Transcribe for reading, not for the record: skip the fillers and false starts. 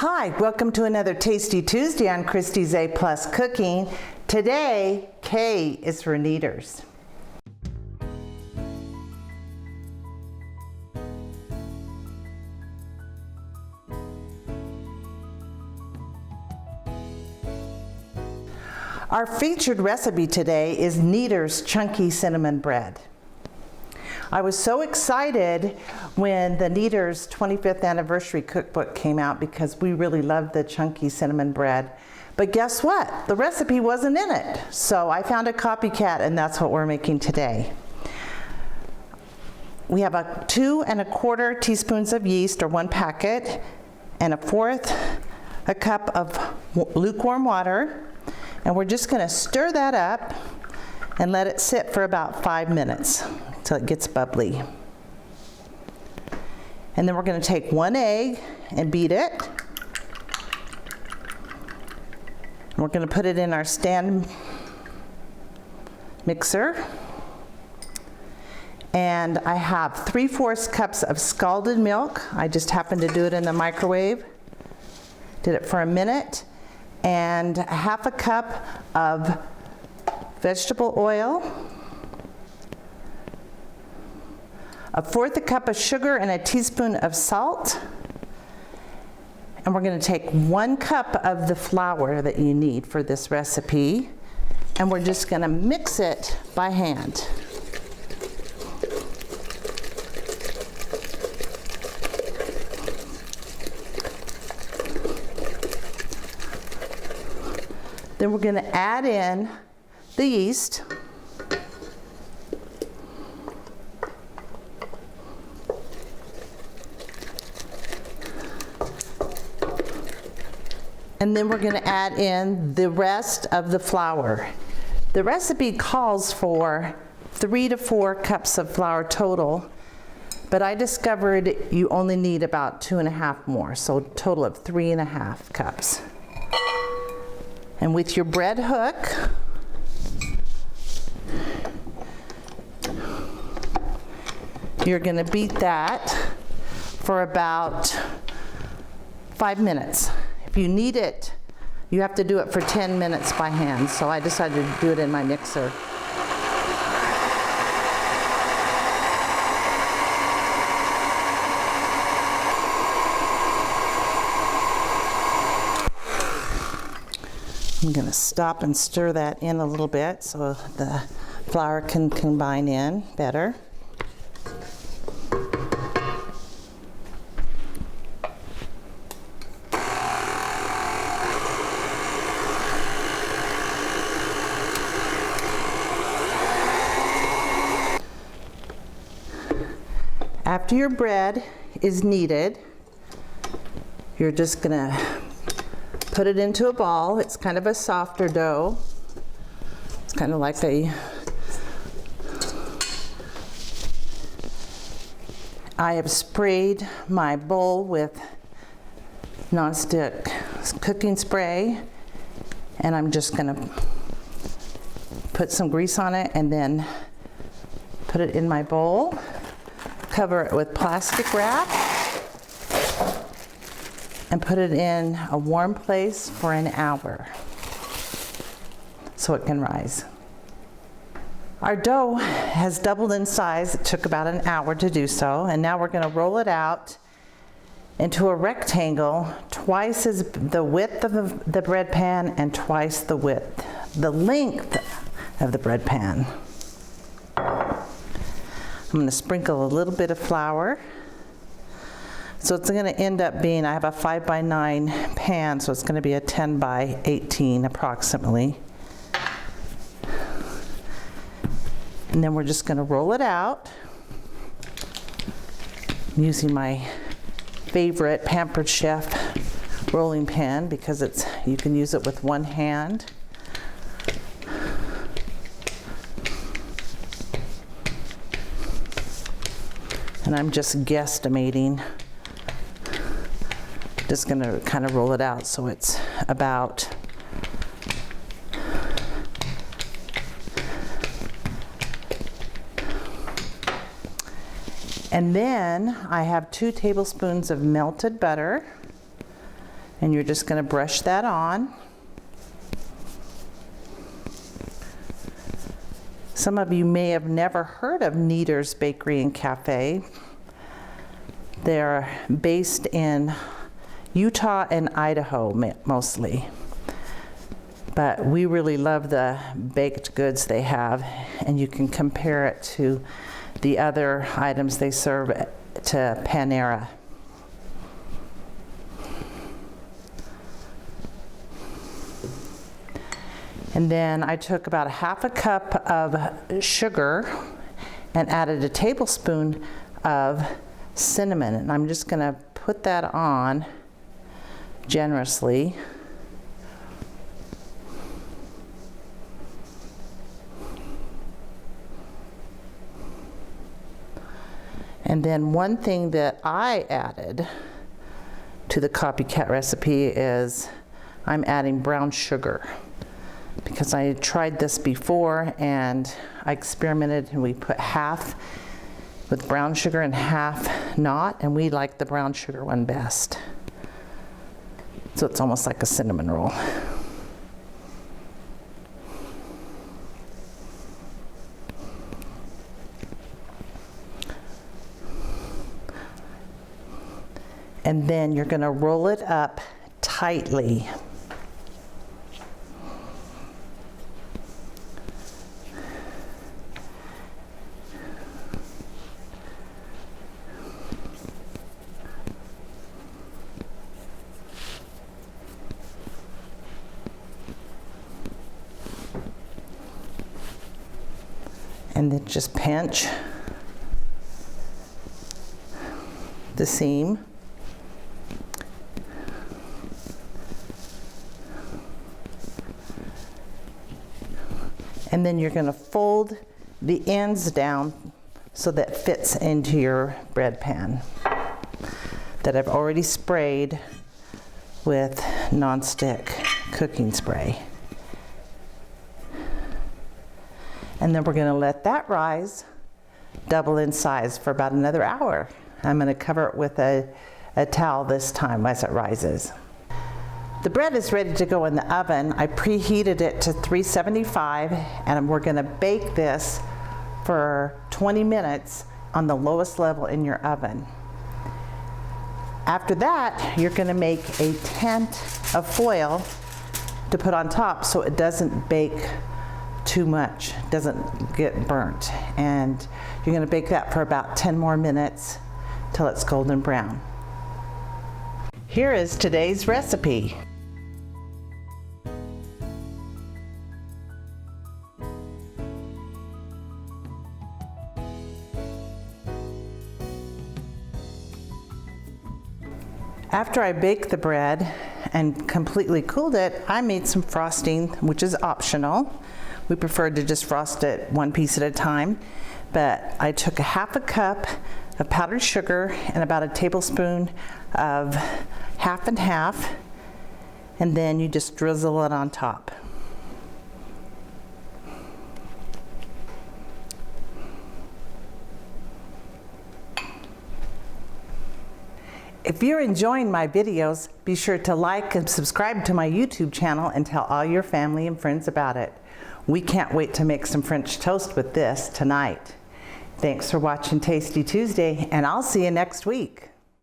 Hi, welcome to another Tasty Tuesday on Christie's A+ Cooking. Today, K is for Kneaders. Our featured recipe today is Kneader's Chunky Cinnamon Bread. I was so excited when the Kneaders 25th anniversary cookbook came out because we really loved the chunky cinnamon bread. But guess what? The recipe wasn't in it. So I found a copycat and that's what we're making today. We have 2 1/4 teaspoons of yeast, or 1 packet, and 1/4 cup of lukewarm water. And we're just gonna stir that up and let it sit for about 5 minutes till it gets bubbly. And then we're gonna take 1 egg and beat it. And we're gonna put it in our stand mixer. And I have 3/4 cups of scalded milk. I just happened to do it in the microwave. Did it for a minute. And 1/2 cup of vegetable oil, 1/4 cup of sugar, and a teaspoon of salt. And we're going to take 1 cup of the flour that you need for this recipe, and we're just going to mix it by hand. Then we're going to add in the yeast. And then we're going to add in the rest of the flour. The recipe calls for 3 to 4 cups of flour total, but I discovered you only need about 2.5 more, so a total of 3.5 cups. And with your bread hook, you're going to beat that for about 5 minutes. If you need it, you have to do it for 10 minutes by hand, so I decided to do it in my mixer. I'm going to stop and stir that in a little bit so the flour can combine in better. After your bread is kneaded, you're just going to put it into a ball. It's kind of a softer dough. It's kind of like I have sprayed my bowl with nonstick cooking spray, and I'm just going to put some grease on it and then put it in my bowl. Cover it with plastic wrap and put it in a warm place for an hour so it can rise. Our dough has doubled in size. It took about an hour to do so, and now we're going to roll it out into a rectangle, twice as the width of the bread pan and twice the length of the bread pan. I'm going to sprinkle a little bit of flour. So it's going to end up being, I have a 5 by 9 pan, so it's going to be a 10 by 18 approximately. And then we're just going to roll it out. I'm using my favorite Pampered Chef rolling pin because you can use it with one hand. And I'm just guesstimating. Just going to kind of roll it out so it's about And then I have 2 tablespoons of melted butter. And you're just going to brush that on. Some of you may have never heard of Kneaders Bakery and Cafe. They're based in Utah and Idaho mostly. But we really love the baked goods they have, and you can compare it to the other items they serve to Panera. And then I took about 1/2 cup of sugar and added a tablespoon of cinnamon. And I'm just gonna put that on generously. And then one thing that I added to the Copycat recipe is I'm adding brown sugar, because I tried this before and I experimented, and we put half with brown sugar and half not, and we like the brown sugar one best. So it's almost like a cinnamon roll. And then you're going to roll it up tightly. And then just pinch the seam. And then you're going to fold the ends down so that it fits into your bread pan that I've already sprayed with nonstick cooking spray. And then we're going to let that rise, double in size for about another hour. I'm going to cover it with a towel this time as it rises. The bread is ready to go in the oven. I preheated it to 375, and we're going to bake this for 20 minutes on the lowest level in your oven. After that, you're going to make a tent of foil to put on top so it doesn't bake too much, doesn't get burnt. And you're going to bake that for about 10 more minutes till it's golden brown. Here is today's recipe. After I baked the bread and completely cooled it, I made some frosting, which is optional. We preferred to just frost it one piece at a time, but I took 1/2 cup of powdered sugar and about a tablespoon of half and half, and then you just drizzle it on top. If you're enjoying my videos, be sure to like and subscribe to my YouTube channel and tell all your family and friends about it. We can't wait to make some French toast with this tonight. Thanks for watching Tasty Tuesday, and I'll see you next week.